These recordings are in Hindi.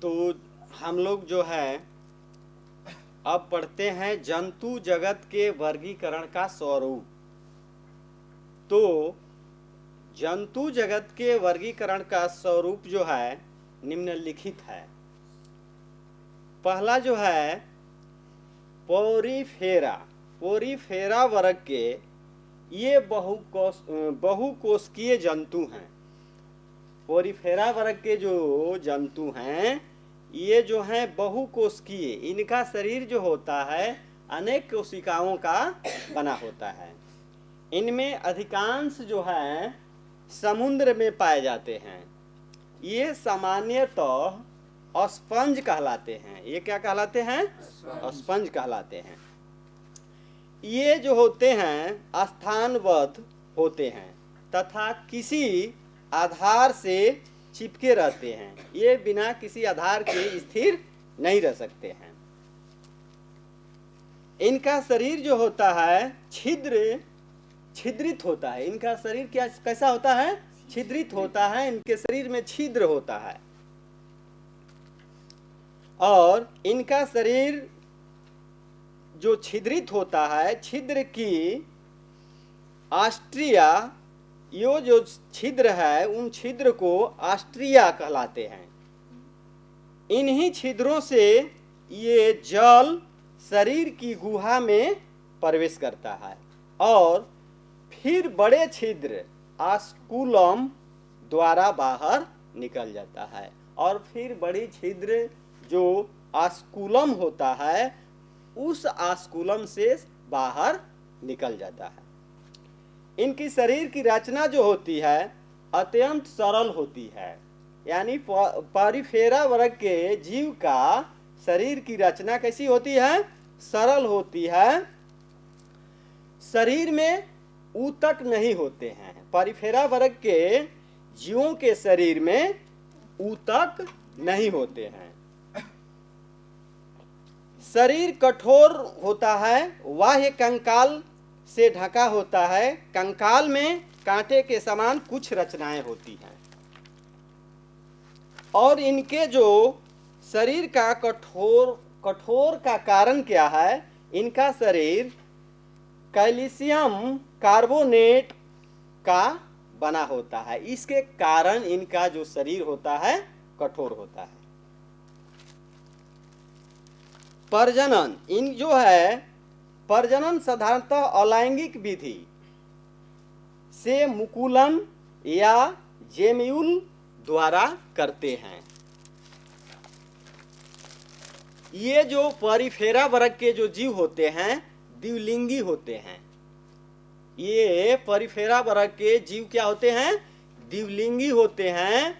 तो हम लोग जो है अब पढ़ते हैं जंतु जगत के वर्गीकरण का स्वरूप। तो जंतु जगत के वर्गीकरण का स्वरूप जो है निम्नलिखित है। पहला जो है पोरीफेरा। पोरीफेरा वर्ग के ये बहुकोशिकीय जंतु हैं। पोरीफेरा वर्ग के जो जंतु हैं ये जो हैं बहुकोशिकीय, इनका शरीर जो होता है अनेक कोशिकाओं का बना होता है। इनमें अधिकांश जो है समुद्र में पाए जाते हैं। ये सामान्यतः स्पंज कहलाते हैं। ये क्या कहलाते हैं? स्पंज कहलाते हैं। ये जो होते हैं स्थानबद्ध होते हैं तथा किसी आधार से चिपके रहते हैं। ये बिना किसी आधार के स्थिर नहीं रह सकते हैं। इनका शरीर जो होता है छिद्रित होता है। इनका शरीर कैसा होता है? छिद्रित होता है। इनके शरीर में छिद्र होता है और इनका शरीर जो छिद्रित होता है, छिद्र की आस्ट्रिया, यो जो छिद्र है उन छिद्र को आस्ट्रिया कहलाते हैं। इन्हीं छिद्रों से ये जल शरीर की गुहा में प्रवेश करता है और फिर बड़े छिद्र आस्कुलम द्वारा बाहर निकल जाता है और फिर बड़ी छिद्र जो आस्कुलम होता है उस आस्कुलम से बाहर निकल जाता है। इनकी शरीर की रचना जो होती है अत्यंत सरल होती है। यानी पोरीफेरा वर्ग के जीव का शरीर की रचना कैसी होती है? सरल होती है। शरीर में ऊतक नहीं होते हैं। पोरीफेरा वर्ग के जीवों के शरीर में ऊतक नहीं होते हैं। शरीर कठोर होता है, बाह्य कंकाल से ढका होता है। कंकाल में कांटे के समान कुछ रचनाएं होती हैं और इनके जो शरीर का कठोर का कारण क्या है? इनका शरीर कैल्शियम कार्बोनेट का बना होता है। इसके कारण इनका जो शरीर होता है कठोर होता है। प्रजनन, इन जो है प्रजनन साधारणतः अलैंगिक विधि से मुकुलन या जेम्यूल द्वारा करते हैं। ये जो पोरीफेरा वर्ग के जो जीव होते हैं द्विलिंगी होते हैं। ये पोरीफेरा वर्ग के जीव क्या होते हैं? द्विलिंगी होते हैं।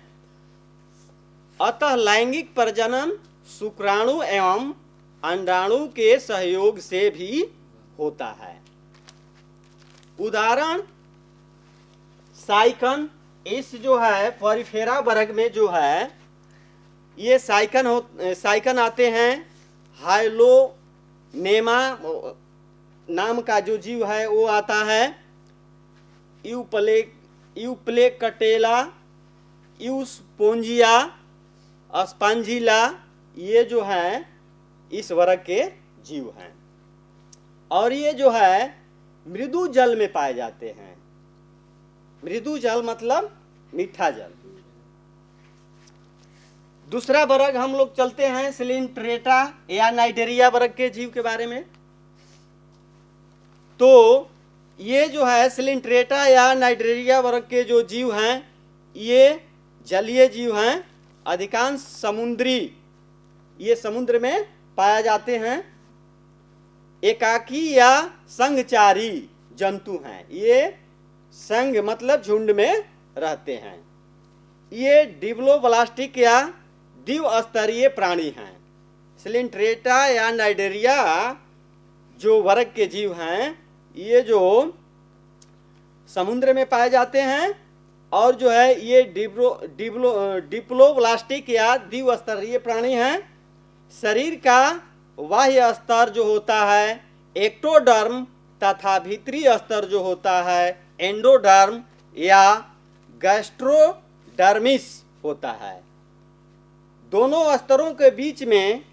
अतः लैंगिक प्रजनन शुक्राणु एवं अंडाणु के सहयोग से भी होता है। उदाहरण साइकन। इस जो है पोरीफेरा वर्ग में जो है ये साइकन आते हैं। हाइलोनेमा नाम का जो जीव है वो आता है। यूप्लेकटेला, यूस्पोंजिया, स्पंजिला, ये जो है इस वर्ग के जीव हैं और ये जो है मृदु जल में पाए जाते हैं। मृदु जल मतलब मीठा जल। दूसरा वर्ग हम लोग चलते हैं सिलिंट्रेटा या नाइडेरिया वर्ग के जीव के बारे में। तो ये जो है सिलिंट्रेटा या नाइडेरिया वर्ग के जो जीव हैं ये जलीय जीव हैं। अधिकांश समुद्री, ये समुद्र में पाया जाते हैं। एकाकी या संघचारी जंतु हैं। ये संघ मतलब झुंड में रहते हैं। ये डिप्लोब्लास्टिक या द्विस्तरीय प्राणी हैं। सिलिंट्रेटा या नाइडेरिया जो वर्ग के जीव हैं ये जो समुद्र में पाए जाते हैं और जो है ये डिप्लोब्लास्टिक या द्विस्तरीय प्राणी हैं। शरीर का बाह्य स्तर जो होता है एक्टोडर्म तथा भीतरी स्तर जो होता है एंडोडर्म या गैस्ट्रोडर्मिस होता है। दोनों स्तरों के बीच में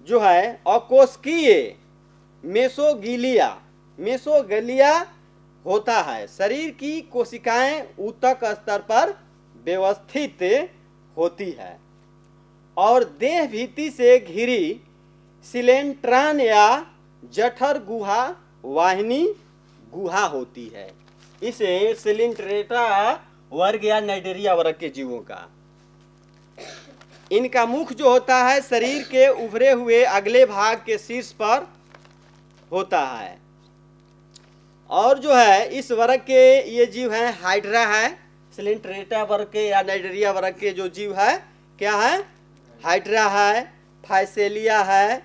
जो है अकोशिकीय मेसोगलिया होता है। शरीर की कोशिकाएं ऊतक स्तर पर व्यवस्थित होती है और देह भीति से घिरी सिलेंट्रान या जठर गुहा वाहिनी गुहा होती है। इसे सिलिंट्रेटा वर्ग या नाइडेरिया वर्ग के जीवों का। इनका मुख जो होता है शरीर के उभरे हुए अगले भाग के शीर्ष पर होता है। और जो है इस वर्ग के ये जीव हैं हाइड्रा है, सिलिंट्रेटा वर्ग के या नाइडेरिया वर्ग के जो जीव है क्या है, हाइड्रा है, फाइसेलिया है,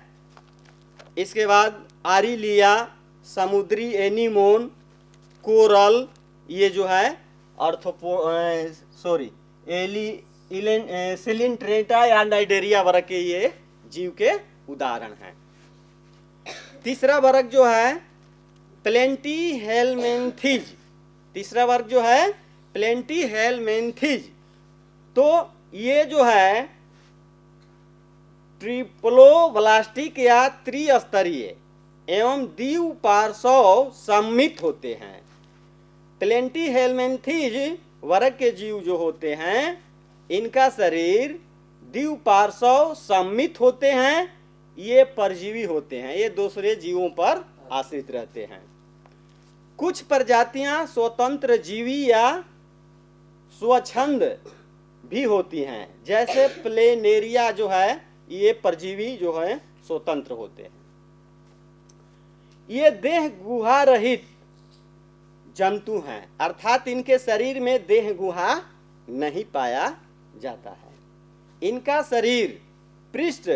इसके बाद आरिलिया, समुद्री एनीमोन, कोरल, ये जो है सिलिंट्रेटा या नाइडेरिया वर्ग के ये जीव के उदाहरण हैं। तीसरा वर्ग जो है प्लेंटीहेलमिन्थीज। तीसरा वर्ग जो है प्लेंटीहेलमिन्थीज। तो ये जो है ट्रिप्लोब्लास्टिक या त्रिस्तरीय एवं द्विपार्श्व सममित होते हैं। प्लेंटीहेलमिन्थीज वर्ग के जीव जो होते हैं इनका शरीर द्विपार्श्व सममित होते हैं। ये परजीवी होते हैं, ये दूसरे जीवों पर आश्रित रहते हैं। कुछ प्रजातियां स्वतंत्र जीवी या स्वच्छंद भी होती हैं, जैसे प्लेनेरिया जो है ये परजीवी जो है स्वतंत्र होते हैं। ये देह गुहा रहित जंतु हैं, अर्थात इनके शरीर में देह गुहा नहीं पाया जाता है। इनका शरीर पृष्ठ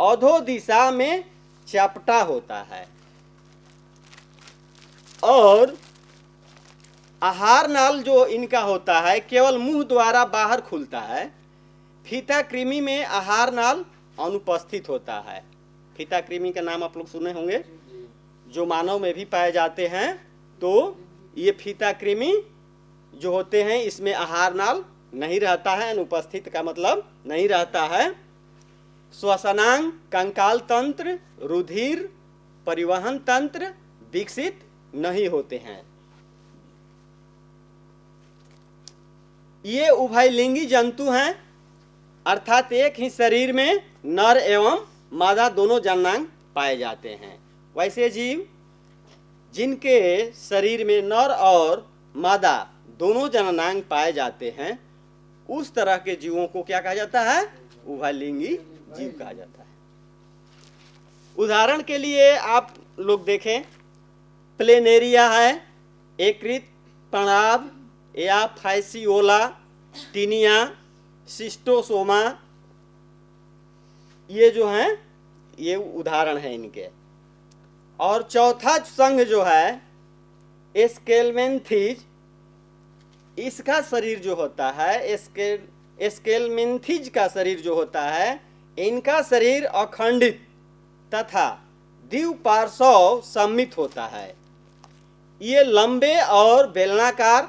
अधो दिशा में चपटा होता है और आहार नाल जो इनका होता है केवल मुंह द्वारा बाहर खुलता है। फीता कृमि में आहार नाल अनुपस्थित होता है। फीता कृमि का नाम आप लोग सुने होंगे, जो मानव में भी पाए जाते हैं। तो ये फीता कृमि जो होते हैं इसमें आहार नाल नहीं रहता है, अनुपस्थित का मतलब नहीं रहता है। श्वसनांग, कंकाल तंत्र, रुधिर परिवहन तंत्र विकसित नहीं होते हैं। ये उभयलिंगी जंतु हैं, अर्थात एक ही शरीर में नर एवं मादा दोनों जननांग पाए जाते हैं। वैसे जीव जिनके शरीर में नर और मादा दोनों जननांग पाए जाते हैं उस तरह के जीवों को क्या कहा जाता है, उभयलिंगी जीव कहा जाता है। उदाहरण के लिए आप लोग देखें, प्लेनेरिया है, एकृत प्रणाब या फाइसियोला, टीनिया, सिस्टोसोमा, ये जो हैं ये उदाहरण है इनके। और चौथा संघ जो है एस्केलमेंथीज, इसका शरीर जो होता है एस्केलमेंथीज का शरीर जो होता है, इनका शरीर अखंडित तथा द्विपार्श्व सममित होता है। ये लंबे और बेलनाकार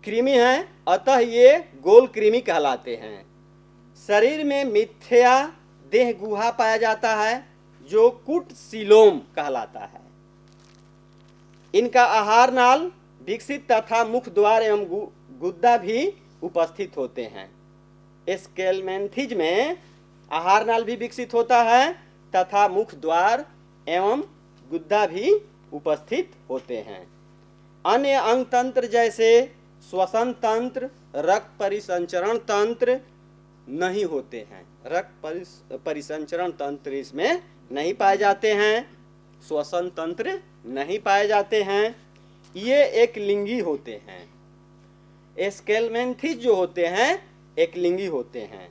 कृमि हैं, अतः ये गोल कृमि कहलाते हैं। शरीर में मिथ्या देह गुहा पाया जाता है जो कुट सीलोम कहलाता है। इनका आहार नाल विकसित तथा मुख द्वार एवं गुद्दा भी उपस्थित होते हैं। एस्केलमेंथीज में आहार नाल भी विकसित होता है तथा मुख द्वार एवं गुद्दा भी उपस्थित होते हैं। अन्य अंग तंत्र जैसे श्वसन तंत्र, रक्त परिसंचरण तंत्र नहीं होते हैं। रक्त परिसंचरण तंत्र इसमें नहीं पाए जाते हैं, श्वसन तंत्र नहीं पाए जाते हैं। ये एक लिंगी होते हैं। एस्केलमेंथीज जो होते हैं एक लिंगी होते हैं,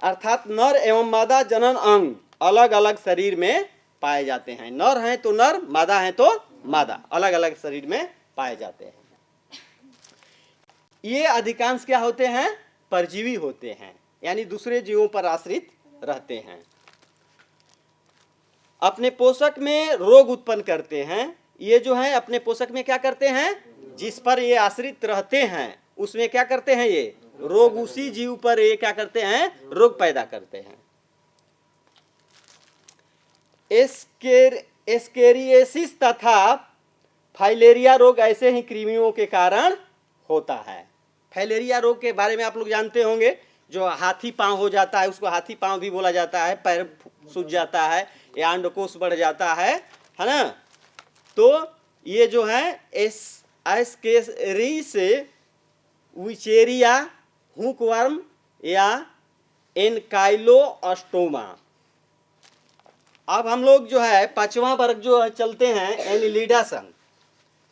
अर्थात नर एवं मादा जनन अंग अलग अलग शरीर में पाए जाते हैं। नर हैं तो नर, मादा हैं तो मादा, अलग अलग शरीर में पाए जाते हैं। ये अधिकांश क्या होते हैं, परजीवी होते हैं, यानी दूसरे जीवों पर आश्रित रहते हैं। अपने पोषक में रोग उत्पन्न करते हैं। ये जो है अपने पोषक में क्या करते हैं, जिस पर ये आश्रित रहते हैं उसमें क्या करते हैं, ये रोग उसी जीव पर ये क्या करते हैं, रोग पैदा करते हैं। एस्केरिएसिस तथा फाइलेरिया रोग ऐसे ही कृमियों के कारण होता है। फाइलेरिया रोग के बारे में आप लोग जानते होंगे, जो हाथी पांव हो जाता है उसको हाथी पांव भी बोला जाता है, पैर सूज जाता है या अंडकोश बढ़ जाता है ना। तो ये जो है एस्केरिस विचेरिया, हुकवर्म या एनकाइलोस्टोमा। अब हम लोग जो है 5वां वर्ग जो है चलते हैं एनिलिडा संघ।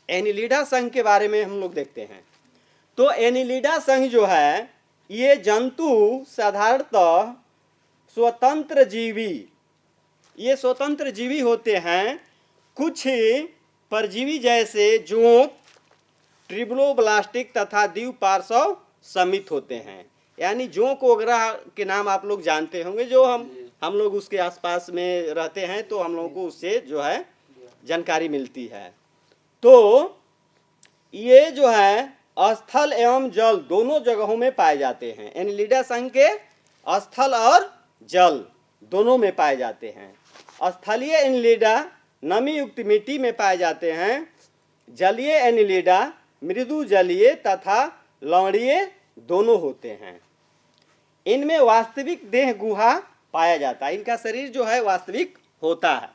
एनिलिडा संघ के बारे में हम लोग देखते हैं। तो एनिलिडा संघ जो है ये जंतु साधारणतः स्वतंत्र जीवी, ये स्वतंत्र जीवी होते हैं। कुछ परजीवी जैसे जोंक, ट्रिब्लोब्लास्टिक तथा द्विपार्श्व समित होते हैं। यानी जोंक वगैरह के नाम आप लोग जानते होंगे, जो हम लोग उसके आसपास में रहते हैं तो हम लोगों को उससे जो है जानकारी मिलती है। तो ये जो है स्थल एवं जल दोनों जगहों में पाए जाते हैं। एनिलिडा संघ के स्थल और जल दोनों में पाए जाते हैं। स्थलीय एनिलिडा नमी युक्त मिट्टी में पाए जाते हैं। जलीय एनिलिडा मृदु जलीय तथा लवणीय दोनों होते हैं। इनमें वास्तविक देह गुहा पाया जाता है। इनका शरीर जो है वास्तविक होता है।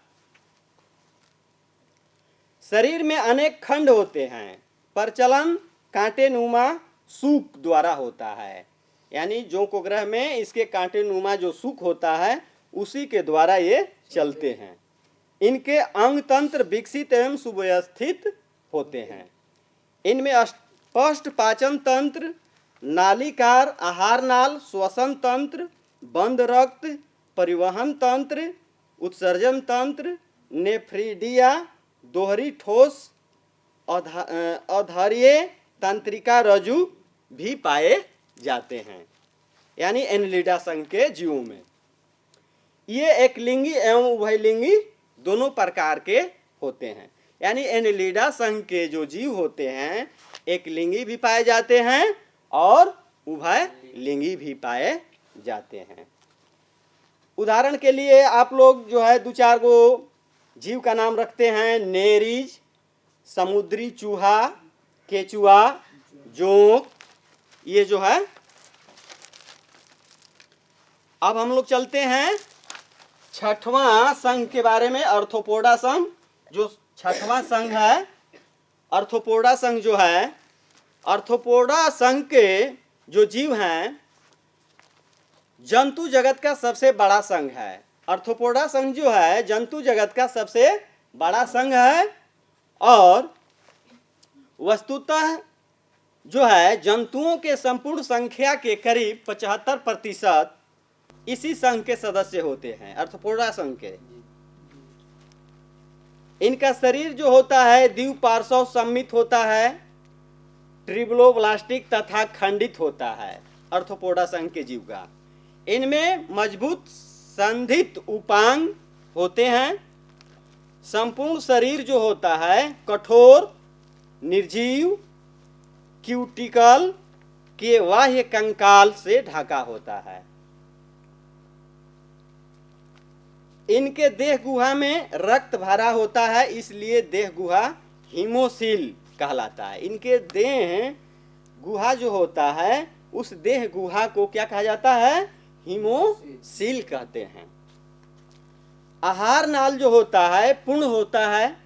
शरीर में अनेक खंड होते हैं। प्रचलन कांटेनुमा सूक द्वारा होता है। यानी जोंकोग्रह में इसके कांटेनुमा जो सूक होता है उसी के द्वारा ये चलते हैं। इनके अंग तंत्र विकसित एवं सुव्यवस्थित होते हैं। इनमें स्पष्ट पाचन तंत्र, नालीकार, आहार नाल, श्वसन तंत्र, बंद रक्त परिवहन तंत्र, उत्सर्जन तंत्र, नेफ्रिडिया, दोहरी ठोस अधरीय तंत्रिका रज्जु भी पाए जाते हैं। यानी एनिलिडा संघ के जीवों में ये एक लिंगी एवं उभयलिंगी दोनों प्रकार के होते हैं। यानी एनिलिडा संघ के जो जीव होते हैं एक लिंगी भी पाए जाते हैं और उभय लिंगी भी पाए जाते हैं। उदाहरण के लिए आप लोग जो है 2-4 गो जीव का नाम रखते हैं। नेरीज, समुद्री चूहा, केचुआ, जोंक, ये जो है। अब हम लोग चलते हैं 6वां संघ के बारे में, आर्थ्रोपोडा संघ। जो 6वां संघ है आर्थ्रोपोडा संघ जो है, आर्थ्रोपोडा संघ के जो जीव हैं जंतु जगत का सबसे बड़ा संघ है। आर्थ्रोपोडा संघ जो है जंतु जगत का सबसे बड़ा संघ है और वस्तुतः जो है जंतुओं के संपूर्ण संख्या के करीब 75% इसी संघ के सदस्य होते हैं, आर्थ्रोपोडा संघ के। इनका शरीर जो होता है द्विपार्श्व सममित होता है, ट्रिब्लोब्लास्टिक तथा खंडित होता है आर्थ्रोपोडा संघ के जीव का। इनमें मजबूत संधित उपांग होते हैं। संपूर्ण शरीर जो होता है कठोर निर्जीव क्यूटिकल के बाह्य कंकाल से ढका होता है। इनके देह गुहा में रक्त भरा होता है, इसलिए देह गुहा हीमोसील कहलाता है। इनके देह गुहा जो होता है उस देह गुहा को क्या कहा जाता है? हीमोसील कहते हैं। आहार नाल जो होता है पूर्ण होता है।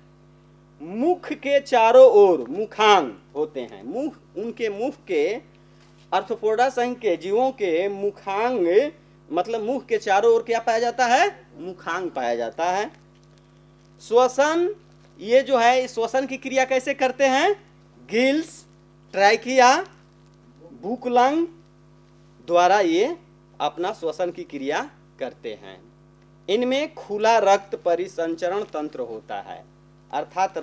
मुख के चारों ओर मुखांग होते हैं। मुख, उनके मुख के आर्थ्रोपोडा संघ के जीवों के मुखांग मतलब मुख के चारों ओर क्या पाया जाता है? मुखांग पाया जाता है। श्वसन, ये जो है श्वसन की क्रिया कैसे करते हैं? गिल्स, ट्रैकिया, बुकलंग द्वारा ये अपना श्वसन की क्रिया करते हैं। इनमें खुला रक्त परिसंचरण तंत्र होता है, अर्थात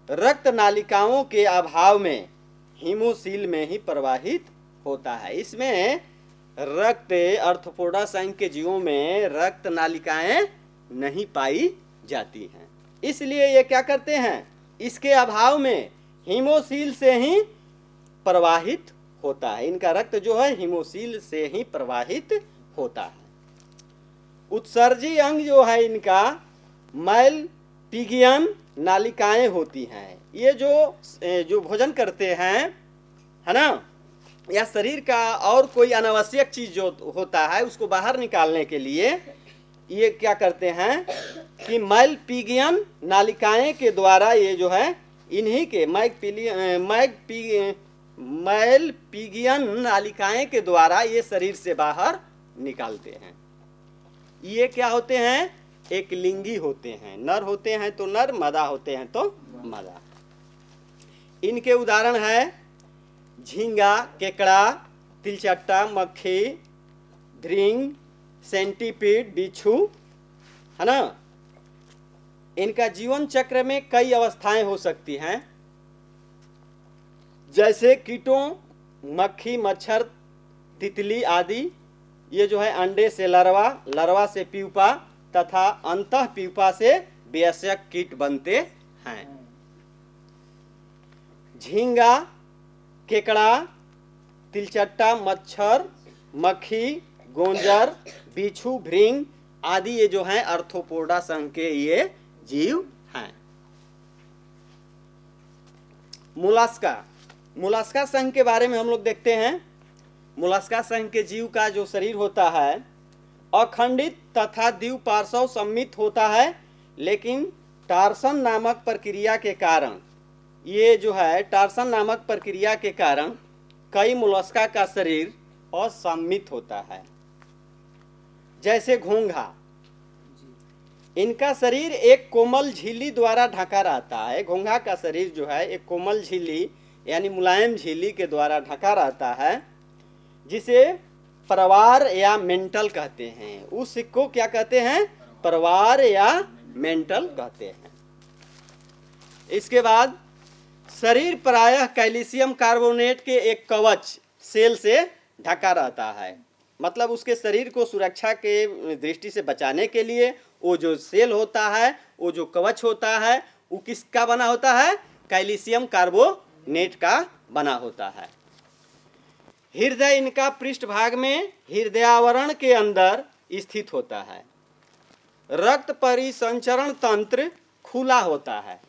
रक्त नालिकाओं के अभाव में हीमोसील में ही प्रवाहित होता है। इसमें रक्त आर्थ्रोपोडा संघ के जीवों में रक्त नालिकाएं नहीं पाई जाती हैं, इसलिए ये क्या करते हैं? इसके अभाव में हीमोसील से ही प्रवाहित होता है। इनका रक्त जो है हिमोसील से ही प्रवाहित होता है। उत्सर्जी अंग जो है इनका मैलपिगियन नालिकाएं होती हैं। ये जो भोजन करते हैं, है ना, या शरीर का और कोई अनावश्यक चीज जो होता है उसको बाहर निकालने के लिए ये क्या करते हैं कि मैलपिगियन नालिकाएं के द्वारा ये जो है इन्हीं के मैलपिगियन नालिकाएं के द्वारा ये शरीर से बाहर निकालते हैं। ये क्या होते हैं? एक लिंगी होते हैं। नर होते हैं तो नर, मादा होते हैं तो मादा। इनके उदाहरण है झींगा, केकड़ा, तिलचट्टा, मक्खी, ध्रिंग, सेंटीपीड, बिच्छू, है ना। इनका जीवन चक्र में कई अवस्थाएं हो सकती हैं, जैसे कीटों, मक्खी, मच्छर, तितली आदि। ये जो है अंडे से लार्वा, लार्वा से प्यूपा तथा अंतः प्यूपा से वयस्क कीट बनते हैं। झींगा, केकड़ा, तिलचट्टा, मच्छर, मक्खी, गोंजर, बिच्छू, भृंग आदि ये जो हैं आर्थ्रोपोडा संघ के ये जीव हैं। मोलस्का, मोलस्का संघ के बारे में हम लोग देखते हैं। मोलस्का संघ के जीव का जो शरीर होता है अखंडित तथा द्विपार्श्व सम्मित होता है, लेकिन टार्सन नामक प्रक्रिया के कारण ये जो है टार्सन नामक प्रक्रिया के कारण कई मोलस्का का शरीर असम्मित होता है। जैसे घोंघा, इनका शरीर एक कोमल झिल्ली द्वारा ढका रहता है। घोंघा का शरीर जो है एक कोमल झिल्ली यानी मुलायम झिल्ली के द्वारा ढका रहता है, जिसे परवार या मेंटल कहते हैं। उस को क्या कहते हैं? परवार या मेंटल कहते हैं। इसके बाद शरीर प्रायः कैल्शियम कार्बोनेट के एक कवच सेल से ढका रहता है। मतलब उसके शरीर को सुरक्षा के दृष्टि से बचाने के लिए वो जो सेल होता है, वो जो कवच होता है, वो किसका बना होता है? कैल्शियम कार्बोनेट का बना होता है। हृदय इनका पृष्ठभाग में हृदयावरण के अंदर स्थित होता है। रक्त परिसंचरण तंत्र खुला होता है।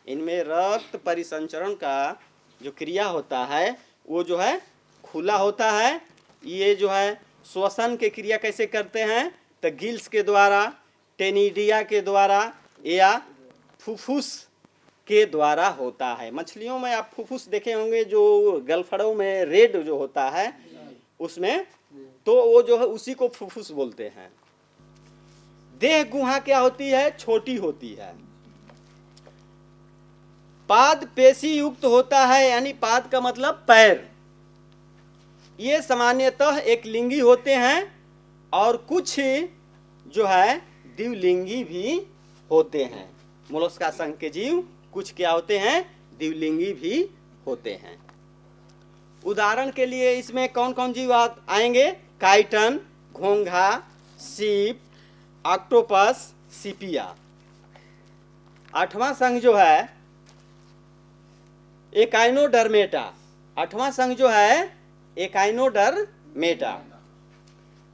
इनमें रक्त परिसंचरण का जो क्रिया होता है वो जो है खुला होता है। ये जो है श्वसन के क्रिया कैसे करते हैं? तो गिल्स के द्वारा, टेनिडिया के द्वारा या फुफ्फुस के द्वारा होता है। मछलियों में आप फुफ्फुस देखे होंगे, जो गलफड़ों में रेड जो होता है उसमें, तो वो जो है उसी को फुफ्फुस बोलते हैं। देह गुहा क्या होती है? छोटी होती है। पाद पेशी युक्त होता है, यानी पाद का मतलब पैर। ये सामान्यतः एक लिंगी होते हैं और कुछ जो है द्विलिंगी भी होते हैं। मोलस्का संघ के जीव कुछ क्या होते हैं? द्विलिंगी भी होते हैं। उदाहरण के लिए इसमें कौन कौन जीव आएंगे? काइटन, घोंघा, सीप, ऑक्टोपस, सीपिया। आठवां संघ जो है एकाइनोडर्मेटा। आठवां संघ जो है एकाइनोडर्मेटा।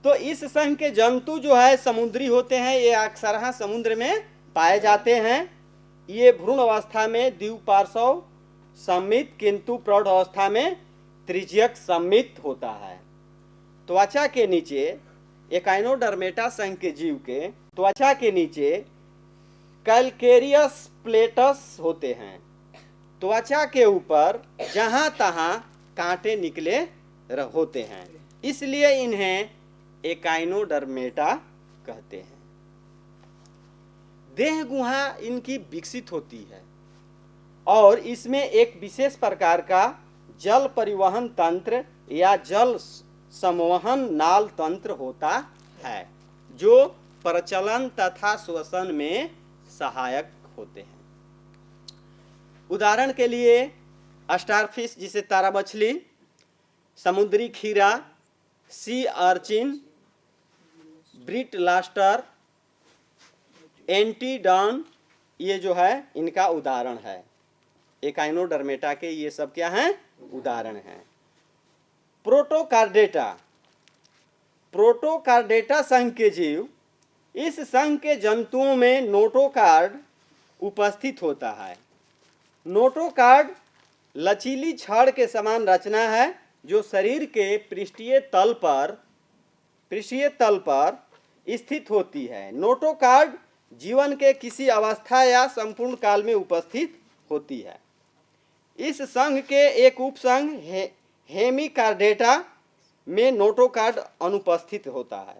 तो इस संघ के जंतु जो है समुद्री होते हैं। ये अक्सरहा समुद्र में पाए जाते हैं। ये भ्रूण अवस्था में द्विपार्श्व सम्मित किंतु प्रौढ़ अवस्था में त्रिज्यक सम्मित होता है। त्वचा के नीचे एकाइनोडर्मेटा संघ के जीव के त्वचा के नीचे कैलकेरियस प्लेटस होते हैं। त्वचा के ऊपर जहां तहां कांटे निकले होते हैं, इसलिए इन्हें एकाइनोडर्मेटा कहते हैं। देह गुहा इनकी विकसित होती है और इसमें एक विशेष प्रकार का जल परिवहन तंत्र या जल संवहन नाल तंत्र होता है, जो प्रचलन तथा श्वसन में सहायक होते हैं। उदाहरण के लिए स्टारफिश जिसे तारा मछली, समुद्री खीरा, सी अर्चिन, ब्रिट लास्टर, एंटीडॉन, ये जो है इनका उदाहरण है। एकाइनोडर्मेटा के ये सब क्या हैं? उदाहरण हैं। प्रोटोकार्डेटा। प्रोटोकार्डेटा संघ के जीव, इस संघ के जंतुओं में नोटोकार्ड उपस्थित होता है। नोटोकार्ड लचीली छड़ के समान रचना है जो शरीर के पृष्ठीय तल पर स्थित होती है। नोटोकार्ड जीवन के किसी अवस्था या संपूर्ण काल में उपस्थित होती है। इस संघ के एक उपसंघ हेमिकार्डेटा में नोटोकार्ड अनुपस्थित होता है,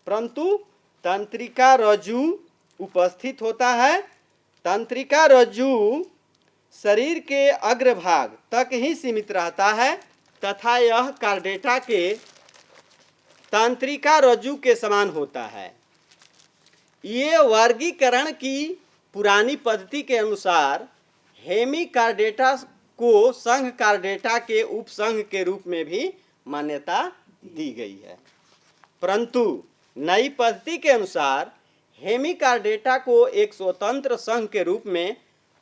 परंतु तंत्रिका रज्जु उपस्थित होता है। तंत्रिका रज्जु शरीर के अग्रभाग तक ही सीमित रहता है तथा यह कार्डेटा के तंत्रिका रज्जु के समान होता है। ये वर्गीकरण की पुरानी पद्धति के अनुसार हेमिकार्डेटा को संघ कार्डेटा के उपसंघ के रूप में भी मान्यता दी गई है, परंतु नई पद्धति के अनुसार हेमिकार्डेटा को एक स्वतंत्र संघ के रूप में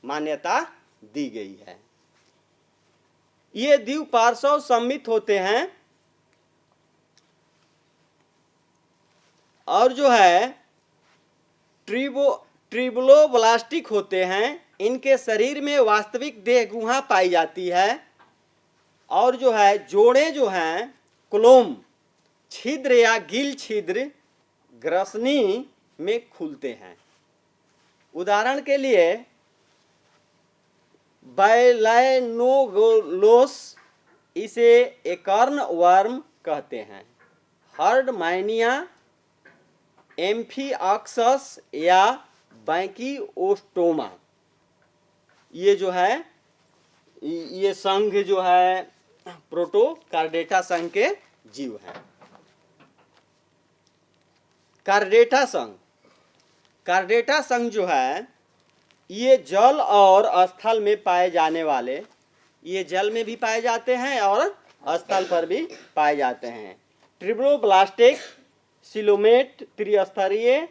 मान्यता दी गई है। ये द्विपार्श्व सममित होते हैं और जो है ट्रिब्लोब्लास्टिक होते हैं। इनके शरीर में वास्तविक देह गुहा पाई जाती है और जो है जोड़े जो हैं क्लोम छिद्र या गिल छिद्र ग्रसनी में खुलते हैं। उदाहरण के लिए बैलैनोगोलोस, इसे एकॉर्न वर्म कहते हैं। हर्डमैनिया एम्फिऑक्सस या बैंकिओस्टोमा, ये जो है ये संघ जो है प्रोटोकार्डेटा संघ के जीव हैं। कार्डेटा संघ, कार्डेटा संघ जो है ये जल और स्थल में पाए जाने वाले, ये जल में भी पाए जाते हैं और स्थल पर भी पाए जाते हैं। ट्रिब्लोब्लास्टिक सिलोमेट त्रिस्तरीय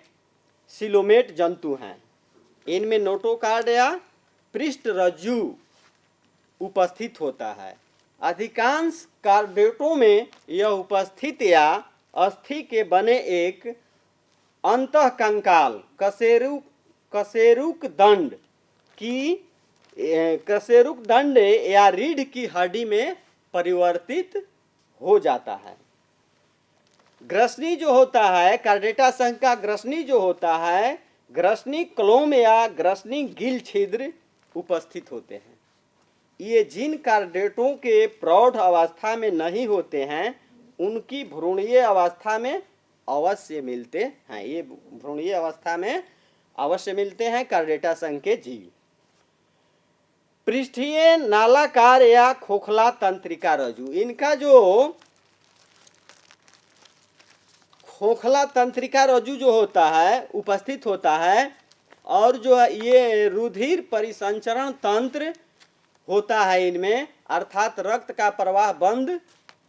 सिलोमेट जंतु हैं। इनमें नोटोकार्ड या पृष्ठ रज्जु उपस्थित होता है। अधिकांश कार्डेटों में यह उपस्थित या अस्थि के बने एक अंतःकंकाल कशेरुक दंड या रीढ़ की हड्डी में परिवर्तित हो जाता है। ग्रसनी जो होता है, कार्डेटा संघ का ग्रसनी जो होता है, ग्रसनी क्लोम या ग्रसनी गिल छिद्र उपस्थित होते हैं। ये जिन कार्डेटों के प्रौढ़ अवस्था में नहीं होते हैं उनकी भ्रूणीय अवस्था में अवश्य मिलते हैं। ये भ्रूणीय अवस्था में अवश्य मिलते हैं कार्डेटा संघ के जीव। पृष्ठीय नालाकार या खोखला तंत्रिका रज्जु, इनका जो खोखला तंत्रिका रज्जु जो होता है उपस्थित होता है और जो ये रुधिर परिसंचरण तंत्र होता है इनमें, अर्थात रक्त का प्रवाह बंद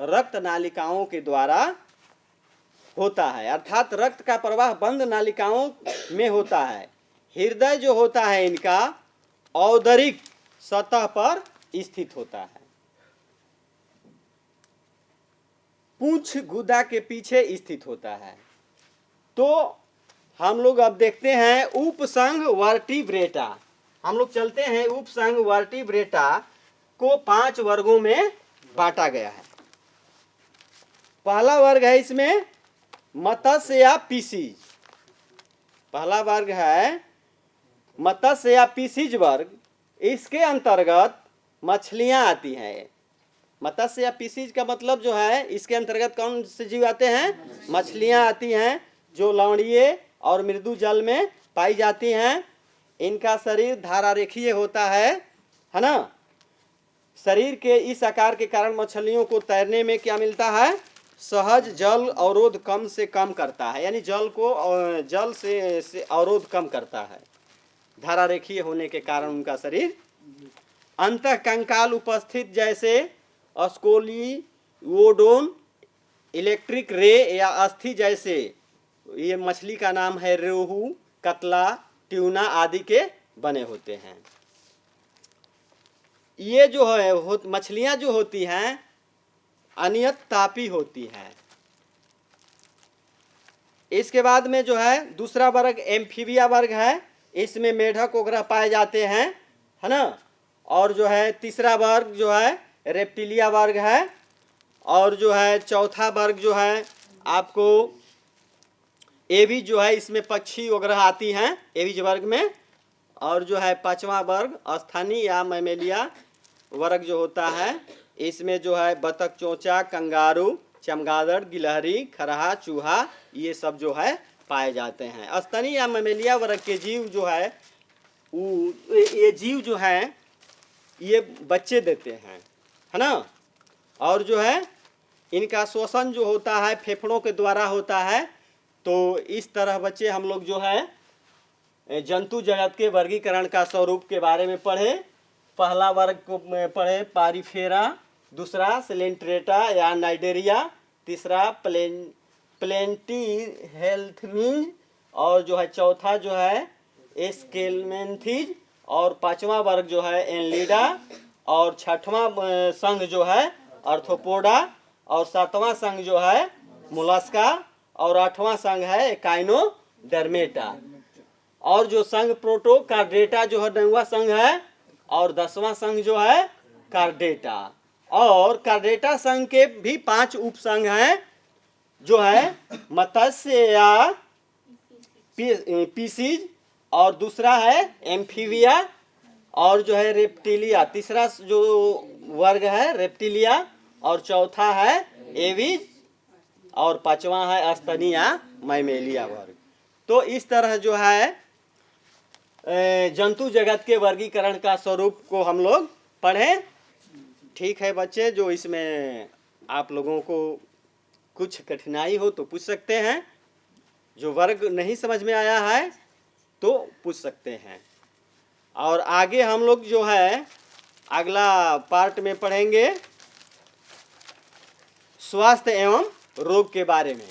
रक्त नालिकाओं के द्वारा होता है, अर्थात रक्त का प्रवाह बंद नालिकाओं में होता है। हृदय जो होता है इनका औदरिक सतह पर स्थित होता है। पूंछ गुदा के पीछे स्थित होता है। तो हम लोग अब देखते हैं उपसंघ वर्टिब्रेटा। हम लोग चलते हैं उपसंघ वर्टिब्रेटा को 5 वर्गों में बांटा गया है। पहला वर्ग है इसमें मत्स्य या पीसीज। पहला वर्ग है मत्स्य या पीसीज वर्ग। इसके अंतर्गत मछलियां आती हैं। मत्स्य या पीसीज का मतलब जो है इसके अंतर्गत कौन से जीव आते हैं? मछलियां आती हैं जो लवणीय और मृदु जल में पाई जाती हैं। इनका शरीर धारा रेखीय होता है ना। शरीर के इस आकार के कारण मछलियों को तैरने में क्या मिलता है? सहज जल अवरोध कम से कम करता है, यानी जल से अवरोध कम करता है धारा रेखीय होने के कारण उनका शरीर। अंतःकंकाल उपस्थित जैसे अस्कोलियोडोन, इलेक्ट्रिक रे या अस्थि जैसे, ये मछली का नाम है रोहू, कतला, ट्यूना आदि के बने होते हैं। ये जो है मछलियां जो होती हैं अनियत तापी होती हैं। इसके बाद में जो है दूसरा वर्ग एम्फीबिया वर्ग है, इसमें मेढक वगैरह पाए जाते हैं, है ना। और जो है तीसरा वर्ग जो है रेप्टिलिया वर्ग है। और जो है चौथा वर्ग जो है आपको एविज जो है, इसमें पक्षी वगैरह आती हैं एविज वर्ग में। और जो है पांचवा वर्ग स्थानीय या मैमेलिया वर्ग जो होता है, इसमें जो है बतख, चोंचा, कंगारू, चमगादड़, गिलहरी, खरहा, चूहा, ये सब जो है पाए जाते हैं। स्तनी या मैमेलिया वर्ग के जीव जो है ये जीव जो हैं ये बच्चे देते हैं, है ना। और जो है इनका श्वसन जो होता है फेफड़ों के द्वारा होता है। तो इस तरह बच्चे हम लोग जो है जंतु जगत के वर्गीकरण का स्वरूप के बारे में पढ़े। पहला वर्ग को पढ़े पारिफेरा, दूसरा सिलेंट्रेटा या नाइडेरिया, तीसरा प्लेंटी हेल्थमीज, और जो है चौथा जो है एस्केलमेंथीज, और पांचवा वर्ग जो है एनलिडा, और छठवां संघ जो है आर्थ्रोपोडा, और सातवां संघ जो है मोलस्का, और आठवां संघ है काइनोडर्मेटा, और जो संघ प्रोटोकार्डेटा जो है 9वां संघ है, और 10वां संघ जो है कार्डेटा। और कार्डेटा संघ के भी 5 उपसंघ हैं, जो है मत्स्य या पीसीज, और दूसरा है एम्फीबिया, और जो है रेप्टिलिया, तीसरा जो वर्ग है रेप्टिलिया, और चौथा है एविज, और पांचवा है स्तनी या मैमेलिया वर्ग। तो इस तरह जो है जंतु जगत के वर्गीकरण का स्वरूप को हम लोग पढ़ें। ठीक है बच्चे, जो इसमें आप लोगों को कुछ कठिनाई हो तो पूछ सकते हैं, जो वर्ग नहीं समझ में आया है तो पूछ सकते हैं। और आगे हम लोग जो है अगला पार्ट में पढ़ेंगे स्वास्थ्य एवं रोग के बारे में।